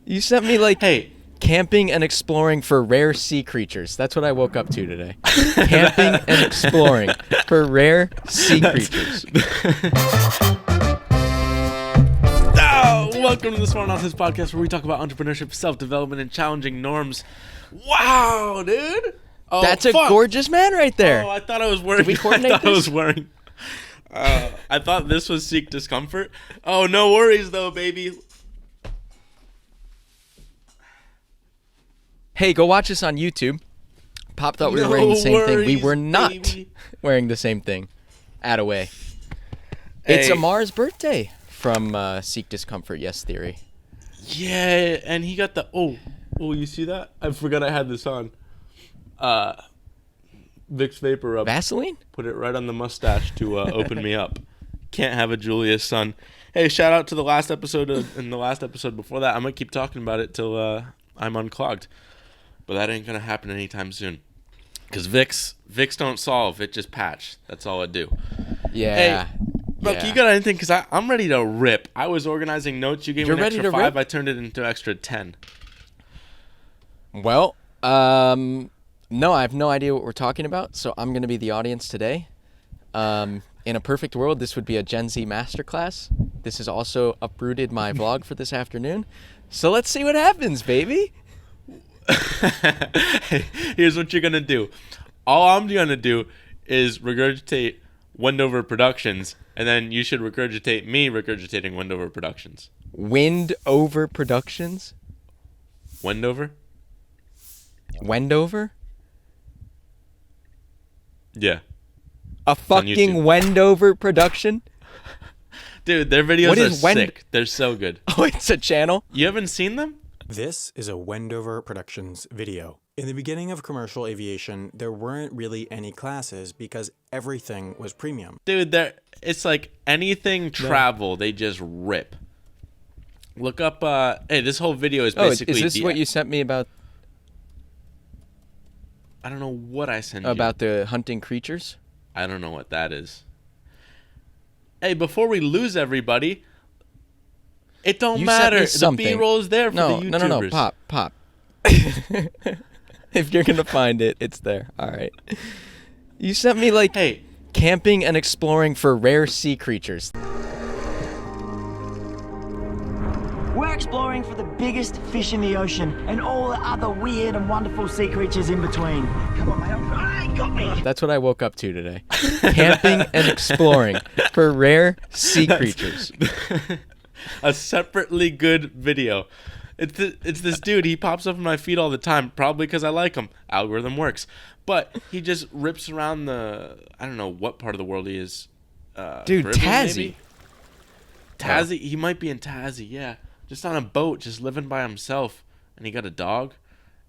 You sent me like Hey, camping and exploring for rare sea creatures. That's what I woke up to today. Camping and exploring for rare sea creatures. welcome to the Smart Nonsense Podcast, where we talk about entrepreneurship, self-development, and challenging norms. Wow, dude! Oh, That's a gorgeous man right there. Oh, I thought I was wearing. Did we coordinate I thought I this? was wearing. I thought this was Seek Discomfort. Oh, no worries though, baby. Hey, go watch us on YouTube. Pop thought we were wearing the same thing. We worries, were not baby. wearing the same thing. Attaway. Hey. It's Amar's birthday from Seek Discomfort, Yes Theory. Yeah, and he got the you see that? I forgot I had this on. Vicks Vapor Rub. Vaseline? Put it right on the mustache to open me up. Can't have a Julius son. Hey, shout out to the last episode and the last episode before that. I might keep talking about it till I'm unclogged, but that ain't gonna happen anytime soon. Cause Vicks don't solve; it just patch. That's all it do. Yeah. Hey, look, you got anything? Cause I'm ready to rip. I was organizing notes. You gave You're me an ready extra to 5. rip? I turned it into extra 10. Well, no, I have no idea what we're talking about, so I'm going to be the audience today. In a perfect world, this would be a Gen Z masterclass. This has also uprooted my vlog for this afternoon. So let's see what happens, baby. Here's what you're gonna do. All I'm gonna do is regurgitate Wendover Productions, and then you should regurgitate me regurgitating Wendover Productions. Wind Over Productions? Wendover? Wendover? Yeah. A on fucking YouTube. Wendover production? Dude, their videos What are is sick. They're so good. Oh, it's a channel? You haven't seen them? This is a Wendover Productions video. In the beginning of commercial aviation, there weren't really any classes because everything was premium. Dude, it's like anything travel, they just rip. Look up, hey, this whole video is basically... is this what you sent me about I don't know what I sent you. about the hunting creatures? I don't know what that is. Hey, before we lose everybody, it don't You sent matter. me The something. B-roll is there for No, the no, YouTubers. no, pop. If you're gonna find it, it's there. All right. You sent me like Hey, camping and exploring for rare sea creatures. We're exploring for the biggest fish in the ocean and all the other weird and wonderful sea creatures in between. Come on, mate. I got me. That's what I woke up to today. Camping and exploring for rare sea creatures. a separately good video. It's this dude. He pops up in my feed all the time, probably because I like him. Algorithm works. But he just rips around I don't know what part of the world he is. Dude, Caribbean, Tassie. maybe? Tassie? He might be in Tassie, yeah. Just on a boat, just living by himself. And he got a dog.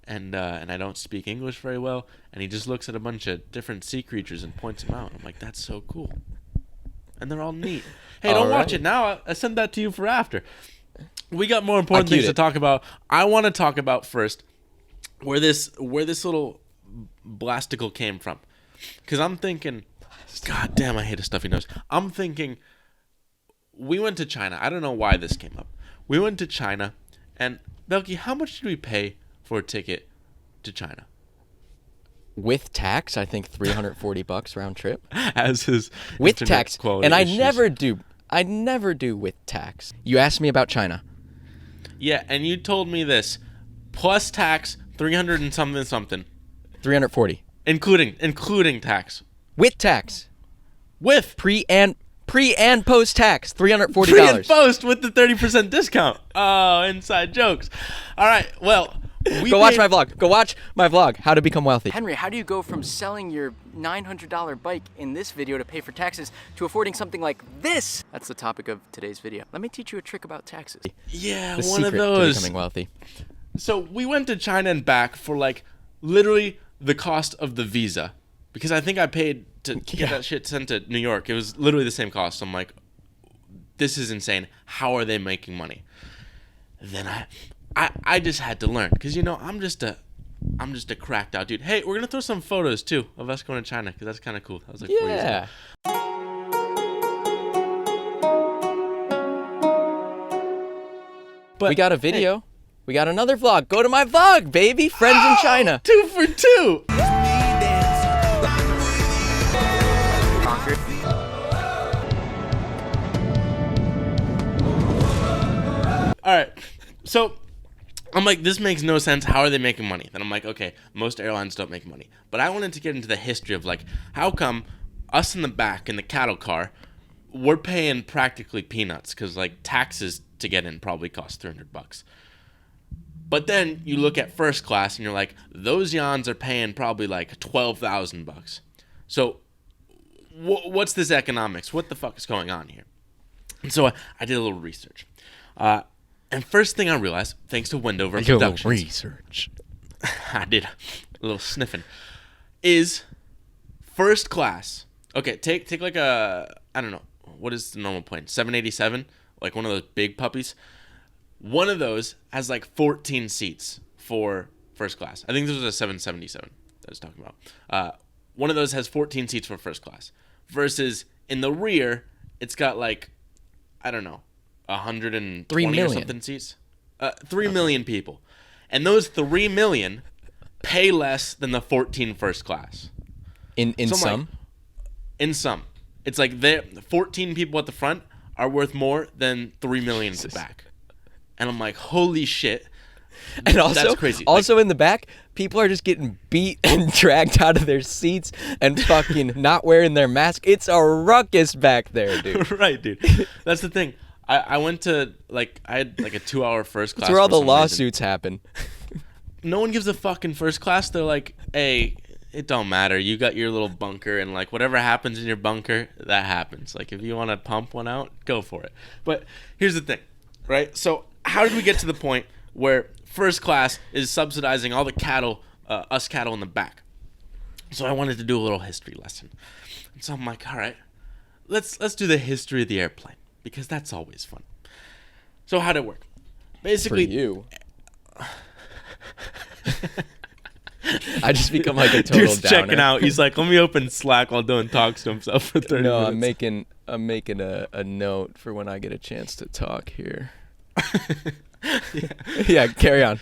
And I don't speak English very well. And he just looks at a bunch of different sea creatures and points them out. I'm like, that's so cool. And they're all neat. Hey, don't watch it now. I sent that to you for after. We got more important things to talk about. I want to talk about first where this little blasticle came from. Because I'm thinking, God damn, I hate a stuffy nose. I'm thinking, we went to China. I don't know why this came up. We went to China, and Belky, how much did we pay for a ticket to China? With tax, I think $340 round trip. As his With internet tax, quality and I issues. never do with tax. You asked me about China. Yeah, and you told me this. Plus tax, 300 and something. 340. Including tax. With tax. With Pre and post tax, $340. pre and post with the 30% discount. Oh, inside jokes. All right, well, Go watch my vlog. Go watch my vlog, How to Become Wealthy. Henry, how do you go from selling your $900 bike in this video to pay for taxes to affording something like this? That's the topic of today's video. Let me teach you a trick about taxes. Yeah, The one of secret to those. becoming wealthy. So we went to China and back for like literally the cost of the visa. Because I think I paid to get that shit sent to New York. It was literally the same cost. I'm like, this is insane. How are they making money? Then I just had to learn. Because, you know, I'm just a cracked out dude. Hey, we're going to throw some photos, too, of us going to China. Because that's kind of cool. That was like 4 years ago. But we got a video. We got another vlog. Go to my vlog, baby. Friends in China. 2 for 2. Conquered. All right. So I'm like, this makes no sense. How are they making money? Then I'm like, okay, most airlines don't make money. But I wanted to get into the history of like, how come us in the back in the cattle car, we're paying practically peanuts because like taxes to get in probably cost $300. But then you look at first class and you're like, those yawns are paying probably like $12,000. So what's this economics? What the fuck is going on here? And so I did a little research. And first thing I realized, thanks to Wendover Productions, research. I did a little sniffing, is first class. Okay, take like a, I don't know, what is the normal plane? 787? Like one of those big puppies? One of those has like 14 seats for first class. I think this was a 777 that I was talking about. One of those has 14 seats for first class. Versus in the rear, it's got like, I don't know, 120 3 million. or something seats. 3 million people. And those 3 million pay less than the 14 first class. In So I'm some? like, in some. It's like the 14 people at the front are worth more than 3 million at the back. And I'm like, holy shit. And also, That's crazy. Also in the back, people are just getting beat and dragged out of their seats and fucking not wearing their mask. It's a ruckus back there, dude. Right, dude. That's the thing. I went to, like, I had like a 2-hour first class. That's where all for the some reason. lawsuits happen. No one gives a fuck in first class. They're like, hey, it don't matter. You got your little bunker, and like whatever happens in your bunker, that happens. Like if you want to pump one out, go for it. But here's the thing, right? So how did we get to the point where first class is subsidizing all the cattle, us cattle in the back? So I wanted to do a little history lesson. And so I'm like, all right, let's do the history of the airplane because that's always fun. So how'd it work? For Basically, you. I just become like a total dude's downer. checking out. He's like, let me open Slack while Dylan talks to himself for 30 No, minutes. I'm making a note for when I get a chance to talk here. Yeah, carry on.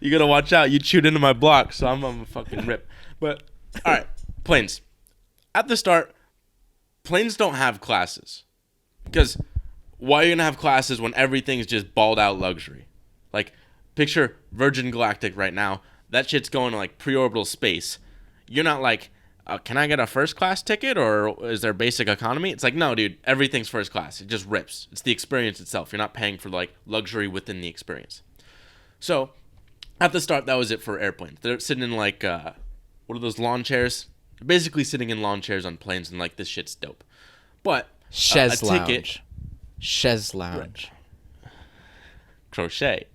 You gotta watch out. You chewed into my block, so I'm a fucking rip. But all right, planes. At the start, planes don't have classes because why are you gonna have classes when everything's just balled out luxury? Like, picture Virgin Galactic right now. That shit's going to like pre-orbital space. You're not like, can I get a first class ticket or is there basic economy? It's like, no, dude, everything's first class. It just rips. It's the experience itself. You're not paying for like luxury within the experience. So at the start, that was it for airplanes. They're sitting in like, what are those lawn chairs? Basically sitting in lawn chairs on planes and like, this shit's dope. But Chaise a lounge. ticket, Chaise lounge. crochet.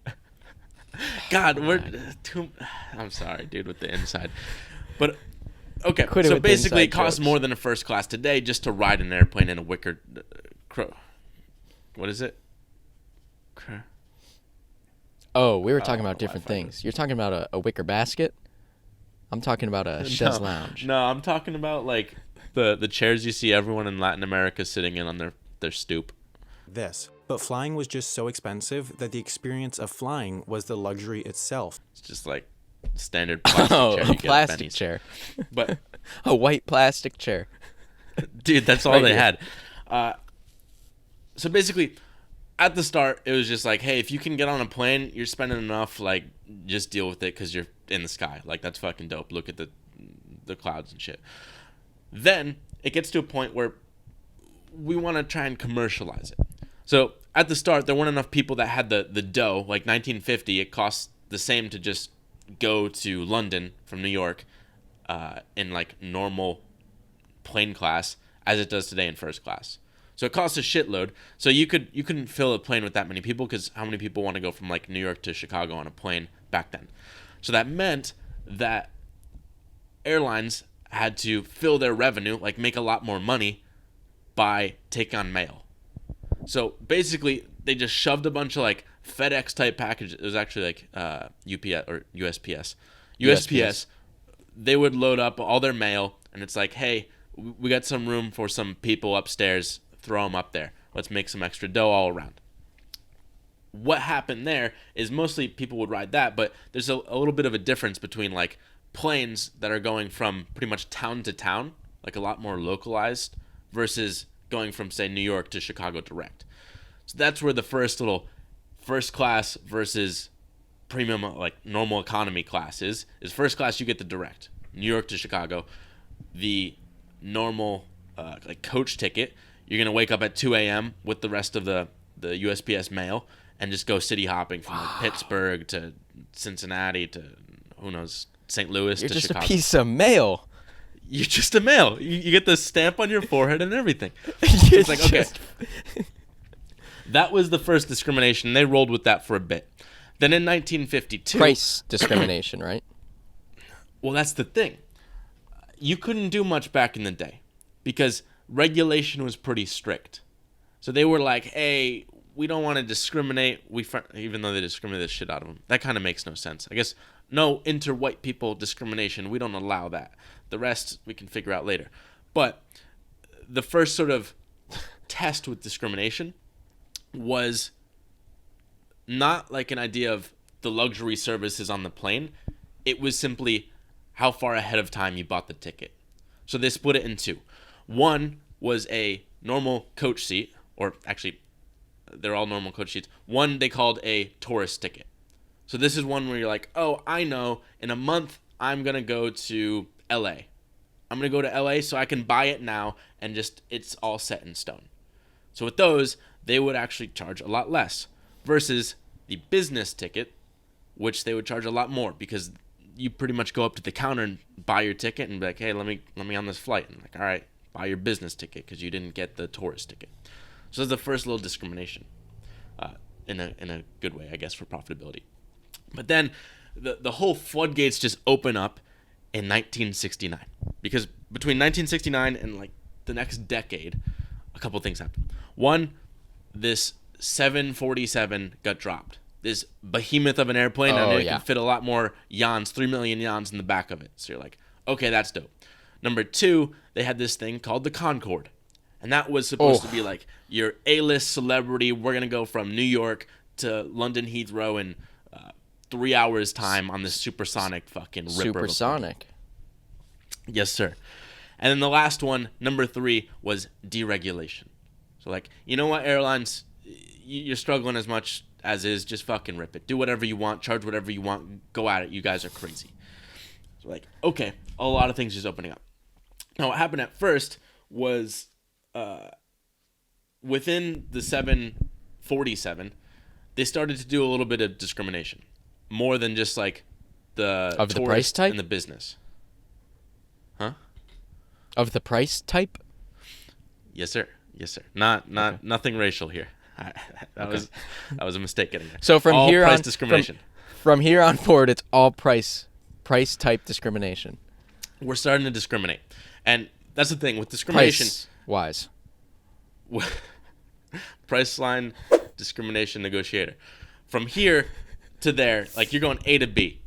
God, we're too. I'm sorry, dude, with the inside. But okay, Quit it so with the basically, it inside costs jokes. more than a first class today just to ride an airplane in a wicker. What is it? Oh, we were talking about different Wi-Fi. things. You're talking about a wicker basket. I'm talking about a chaise lounge. No, I'm talking about like the chairs you see everyone in Latin America sitting in on their stoop. This. But flying was just so expensive that the experience of flying was the luxury itself. It's just like standard plastic Oh, chair. a You get at plastic Benny's. chair. But A white plastic chair. dude, that's all Right they here. had. So basically, at the start, it was just like, hey, if you can get on a plane, you're spending enough, like, just deal with it because you're in the sky. Like, that's fucking dope. Look at the clouds and shit. Then it gets to a point where we want to try and commercialize it. So at the start, there weren't enough people that had the dough. Like 1950, it cost the same to just go to London from New York in like normal plane class as it does today in first class. So it costs a shitload. So you couldn't fill a plane with that many people because how many people want to go from like New York to Chicago on a plane back then? So that meant that airlines had to fill their revenue, like make a lot more money by taking on mail. So basically, they just shoved a bunch of like FedEx type packages. It was actually like UPS or USPS. USPS. They would load up all their mail, and it's like, hey, we got some room for some people upstairs. Throw them up there. Let's make some extra dough all around. what happened there is mostly people would ride that, but there's a little bit of a difference between like planes that are going from pretty much town to town, like a lot more localized, versus going from, say, New York to Chicago direct. So that's where the first little first class versus premium, like normal economy class is first class you get the direct, New York to Chicago. The normal like coach ticket, you're going to wake up at 2 a.m. with the rest of the USPS mail and just go city hopping from like Pittsburgh to Cincinnati to, who knows, St. Louis You're to just Chicago. a piece of mail. You're just a mail. You get the stamp on your forehead and everything. It's like, okay. That was the first discrimination. They rolled with that for a bit. Then in 1952... Price discrimination, right? Well, that's the thing. You couldn't do much back in the day because regulation was pretty strict. So they were like, hey, we don't want to discriminate. Even though they discriminate the shit out of them. That kind of makes no sense. I guess no inter-white people discrimination. We don't allow that. The rest we can figure out later. But the first sort of test with discrimination was not like an idea of the luxury services on the plane. It was simply how far ahead of time you bought the ticket. So they split it in two. One was a normal coach seat, or actually, they're all normal coach seats. One they called a tourist ticket. So this is one where you're like, oh, I know, in a month, I'm going to go to LA. I'm going to go to LA so I can buy it now and just, it's all set in stone. So with those, they would actually charge a lot less versus the business ticket, which they would charge a lot more because you pretty much go up to the counter and buy your ticket and be like, hey, let me on this flight. And like, all right, buy your business ticket because you didn't get the tourist ticket. So that's the first little discrimination in a good way, I guess, for profitability. But then the whole floodgates just open up in 1969 because between 1969 and like the next decade, a couple things happened. One, this 747 got dropped. This behemoth of an airplane, and it can fit a lot more yawns, 3 million yawns in the back of it. So you're like, okay, that's dope. Number two, they had this thing called the Concorde. And that was supposed to be like your A-list celebrity. We're going to go from New York to London Heathrow in 3 hours time on this supersonic fucking ripper. Supersonic. Yes, sir. And then the last one, number three, was deregulation. So like, you know what, airlines, you're struggling as much as is, just fucking rip it. Do whatever you want, charge whatever you want, go at it. You guys are crazy. So like, okay, a lot of things just opening up. Now what happened at first was within the 747, they started to do a little bit of discrimination. More than just like the of the price type and the business. Huh? Of the price type? Yes, sir. Yes, sir. Nothing racial here. That was a mistake getting there. So from all here price on, discrimination. From here on forward, it's all price type discrimination. We're starting to discriminate, and that's the thing with discrimination. Price wise. Price line discrimination negotiator. From here to there, like you're going A to B.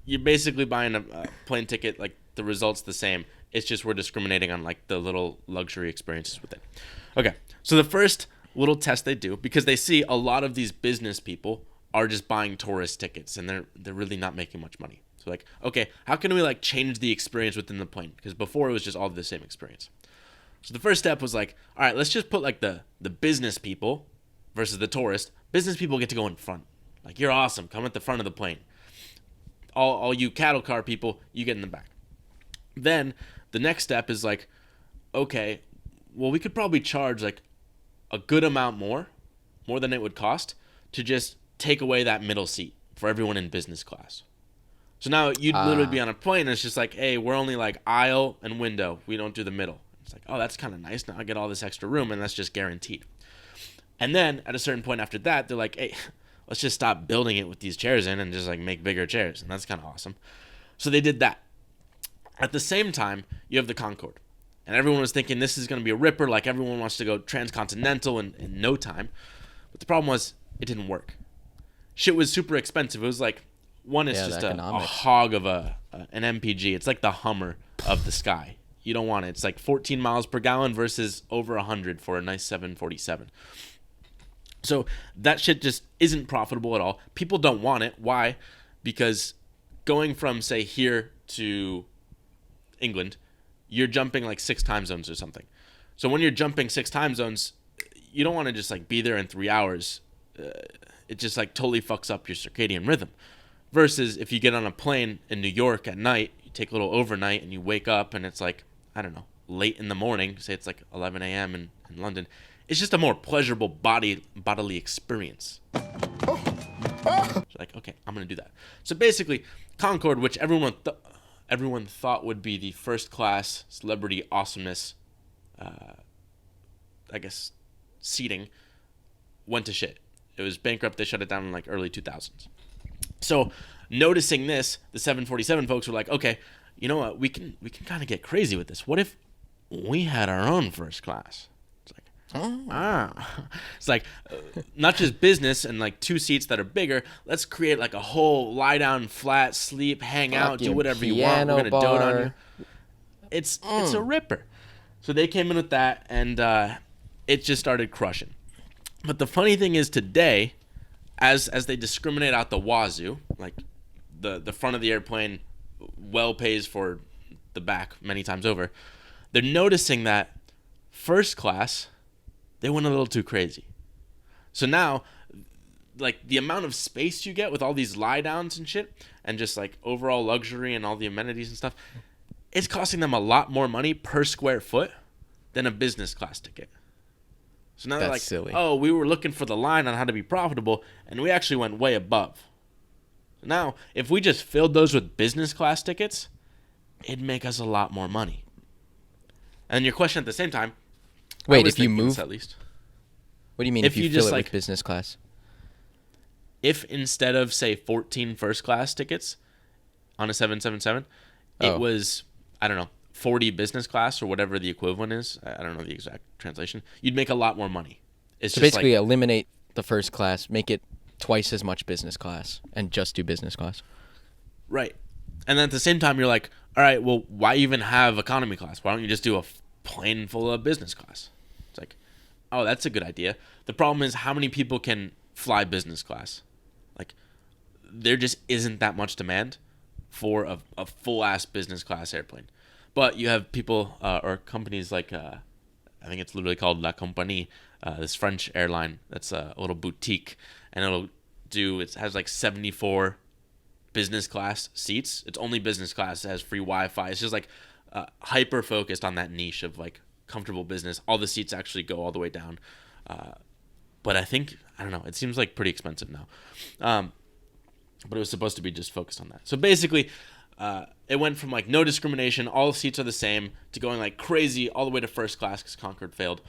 You're basically buying a plane ticket. Like the result's the same. It's just we're discriminating on like the little luxury experiences with it. Okay, so the first little test they do, because they see a lot of these business people are just buying tourist tickets and they're really not making much money. So like, okay, how can we like change the experience within the plane? Because before it was just all the same experience. So the first step was like, all right, let's just put like the business people versus the tourist. Business people get to go in front. Like, you're awesome. Come at the front of the plane. All you cattle car people, you get in the back. Then the next step is like, okay, well, we could probably charge like a good amount more than it would cost to just take away that middle seat for everyone in business class. So now you'd literally be on a plane and it's just like, hey, we're only like aisle and window. We don't do the middle. It's like, oh, that's kind of nice. Now I get all this extra room and that's just guaranteed. And then at a certain point after that, they're like, hey, let's just stop building it with these chairs in and just like make bigger chairs. And that's kind of awesome. So they did that. At the same time, you have the Concorde. And everyone was thinking this is going to be a ripper. Like everyone wants to go transcontinental in no time. But the problem was it didn't work. Shit was super expensive. It was like, one is just a hog of an MPG. It's like the Hummer of the sky. You don't want it. It's like 14 miles per gallon versus over 100 for a nice 747. So that shit just isn't profitable at all. People don't want it. Why? Because going from, say, here to England, you're jumping like 6 time zones or something. So when you're jumping 6 time zones, you don't want to just like be there in 3 hours. It just like totally fucks up your circadian rhythm. Versus if you get on a plane in New York at night, you take a little overnight and you wake up and it's like, I don't know, late in the morning. Say it's like 11 a.m. in London. It's just a more pleasurable bodily experience. So like, okay, I'm going to do that. So basically, Concorde, which everyone thought would be the first class celebrity awesomeness, I guess, seating, went to shit. It was bankrupt. They shut it down in like early 2000s. So noticing this, the 747 folks were like, okay, you know what? We can kind of get crazy with this. What if we had our own first class? It's like, it's like not just business and like 2 seats that are bigger. Let's create like a whole lie down, flat, sleep, hang out, do whatever you want. We're gonna dote on you. It's a ripper. So they came in with that, and it just started crushing. But the funny thing is today, as they discriminate out the wazoo, like the front of the airplane well pays for the back many times over, they're noticing that first class, they went a little too crazy. So now, like the amount of space you get with all these lie downs and shit, and just like overall luxury and all the amenities and stuff, it's costing them a lot more money per square foot than a business class ticket. So now they're like, silly. Oh, we were looking for the line on how to be profitable, and we actually went way above. Now, if we just filled those with business class tickets, it'd make us a lot more money. And your question at the same time, wait, if you move, this at least. What do you mean if you just fill it like with business class? If instead of say 14 first class tickets on a 777, it was, I don't know, 40 business class or whatever the equivalent is. I don't know the exact translation. You'd make a lot more money. It's So just basically like, eliminate the first class, make it twice as much business class, and just do business class. right. And then at the same time, you're like, all right, well, why even have economy class? Why don't you just do a plane full of business class? It's like, oh, that's a good idea. The problem is how many people can fly business class? Like, there just isn't that much demand for a full-ass business class airplane. But you have people or companies like, I think it's literally called La Compagnie, this French airline that's a little boutique, and it has like 74 business class seats. It's only business class. It has free Wi-Fi. It's just like hyper focused on that niche of like comfortable business. All the seats actually go all the way down. But I don't know, it seems like pretty expensive now. But it was supposed to be just focused on that. So basically, it went from like no discrimination, all the seats are the same, to going like crazy all the way to first class because Concorde failed.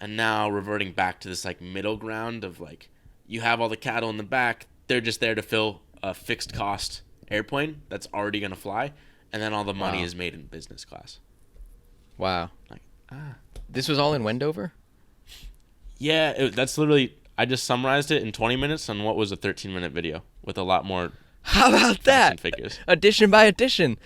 And now reverting back to this like middle ground of like, you have all the cattle in the back, they're just there to fill a fixed cost airplane that's already going to fly, and then all the money is made in business class. Wow. Like, This was all in Wendover? yeah, that's literally, I just summarized it in 20 minutes on what was a 13-minute video with a lot more How about that? figures. Addition by addition.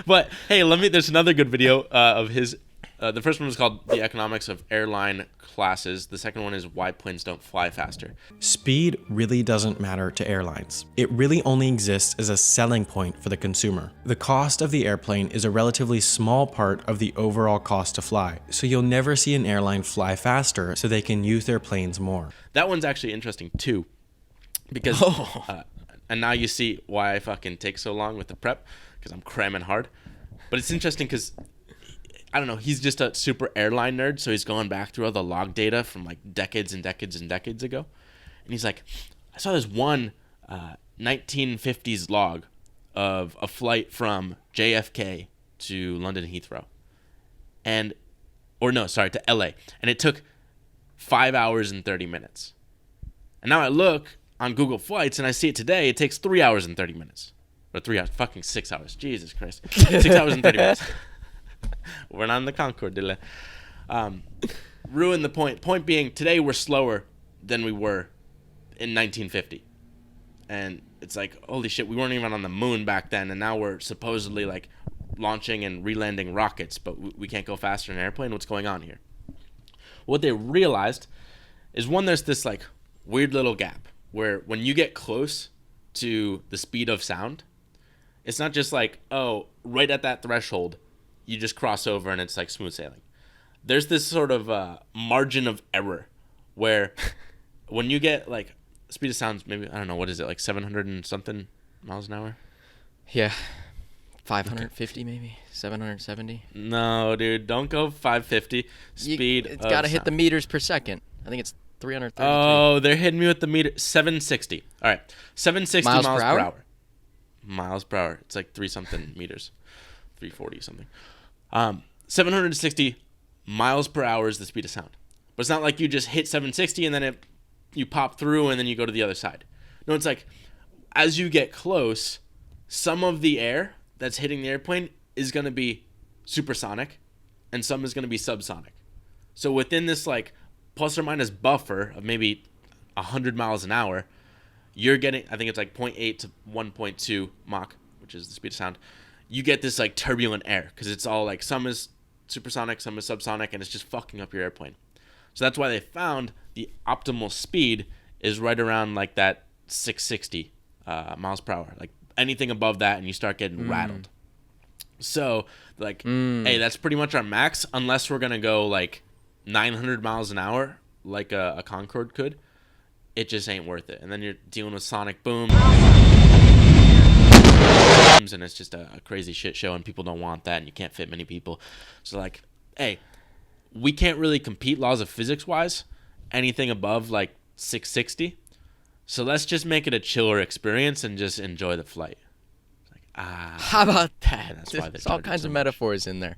But hey, there's another good video of his. The first one was called The Economics of Airline Classes. The second one is Why Planes Don't Fly Faster. Speed really doesn't matter to airlines. It really only exists as a selling point for the consumer. The cost of the airplane is a relatively small part of the overall cost to fly, so you'll never see an airline fly faster so they can use their planes more. That one's actually interesting too, because and now you see why I fucking take so long with the prep, because I'm cramming hard. But it's interesting because, I don't know, he's just a super airline nerd, so he's going back through all the log data from like decades and decades and decades ago. And he's like, I saw this one 1950s log of a flight from JFK to London Heathrow. To LA. And it took 5 hours and 30 minutes. And now I look on Google Flights and I see it today, it takes 3 hours and 30 minutes. Or 3 hours, fucking 6 hours. Jesus Christ. 6 hours and 30 minutes. We're not in the Concorde, Dilla. Ruin the point. Point being, today we're slower than we were in 1950. And it's like, holy shit, we weren't even on the moon back then, and now we're supposedly like launching and re-landing rockets, but we can't go faster in an airplane. What's going on here? What they realized is one, there's this like weird little gap where when you get close to the speed of sound, it's not just like, oh, right at that threshold, you just cross over and it's like smooth sailing. There's this sort of margin of error where when you get like speed of sound, maybe, I don't know, what is it, like 700 and something miles an hour? Yeah. 550 maybe, 770. No, dude, don't go 550 speed. It's got to hit the meters per second. I think it's 333. Oh, they're hitting me with the meter. 760. All right, 760 miles per hour. Miles per hour. It's like 3-something meters, 340 something. 760 miles per hour is the speed of sound. But it's not like you just hit 760 and then you pop through and then you go to the other side. No, it's like as you get close, some of the air that's hitting the airplane is going to be supersonic and some is going to be subsonic. So within this like plus or minus buffer of maybe 100 miles an hour, you're getting, I think it's like 0.8 to 1.2 Mach, which is the speed of sound. You get this like turbulent air because it's all like some is supersonic, some is subsonic, and it's just fucking up your airplane. So that's why they found the optimal speed is right around like that 660 miles per hour. Like anything above that and you start getting rattled. So like, hey, that's pretty much our max unless we're going to go like 900 miles an hour like a Concorde could. It just ain't worth it. And then you're dealing with sonic boom. And it's just a crazy shit show and people don't want that and you can't fit many people. So like, hey, we can't really compete laws of physics wise anything above like 660. So let's just make it a chiller experience and just enjoy the flight. Like, how about that? That's why There's all kinds of metaphors in there.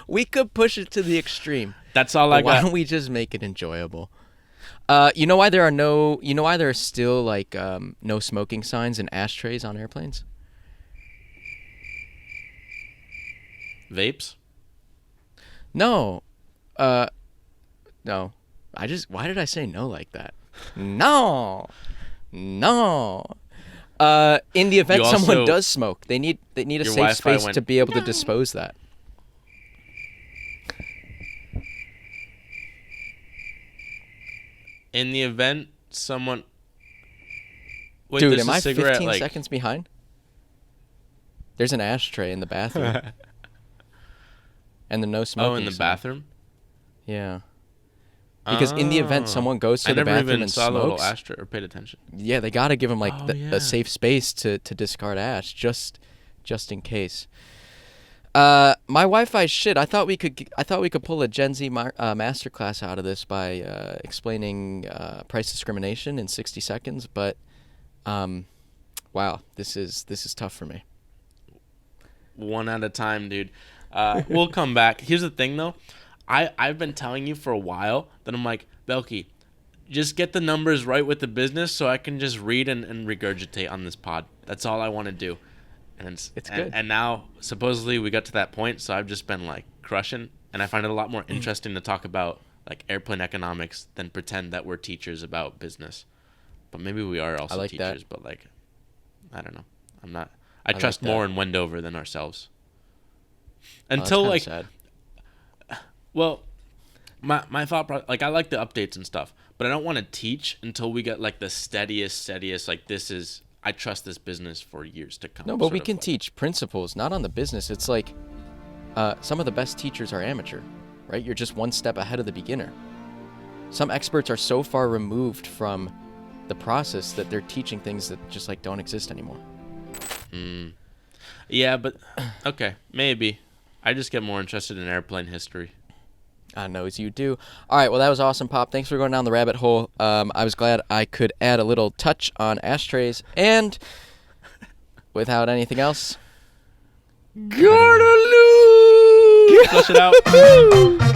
We could push it to the extreme. That's all I got. Why don't we just make it enjoyable? You know why there are still like no smoking signs and ashtrays on airplanes? Vapes? No. No. Why did I say no like that? No. In the event someone does smoke, they need a safe space to be able to dispose that. In the event someone... Wait, dude, am I 15 seconds behind? There's an ashtray in the bathroom. And the no smoking. Oh, in the bathroom? Yeah. Because in the event someone goes to the bathroom and saw smokes, the little ashtray or paid attention. Yeah, they got to give them like a safe space to discard ash just in case. My Wi-Fi shit. I thought we could pull a Gen Z masterclass out of this by explaining price discrimination in 60 seconds, but wow, this is tough for me. One at a time, dude. We'll come back. Here's the thing, though. I've been telling you for a while that I'm like, Belky, just get the numbers right with the business so I can just read and regurgitate on this pod. That's all I want to do. And it's good. And now, supposedly, we got to that point, so I've just been, like, crushing. And I find it a lot more interesting to talk about, like, airplane economics than pretend that we're teachers about business. But maybe we are also teachers, but, like, I don't know. I'm not. I trust more in Wendover than ourselves. Until, like... sad. Well, my thought process, like, I like the updates and stuff, but I don't want to teach until we get, like, the steadiest, like, this is, I trust this business for years to come. No, but we can teach principles, not on the business. It's like some of the best teachers are amateur, right? You're just one step ahead of the beginner. Some experts are so far removed from the process that they're teaching things that just, like, don't exist anymore. Yeah, but, okay, maybe. I just get more interested in airplane history. I know as you do. All right, well, that was awesome, Pop. Thanks for going down the rabbit hole. I was glad I could add a little touch on ashtrays. And without anything else, Flush it out.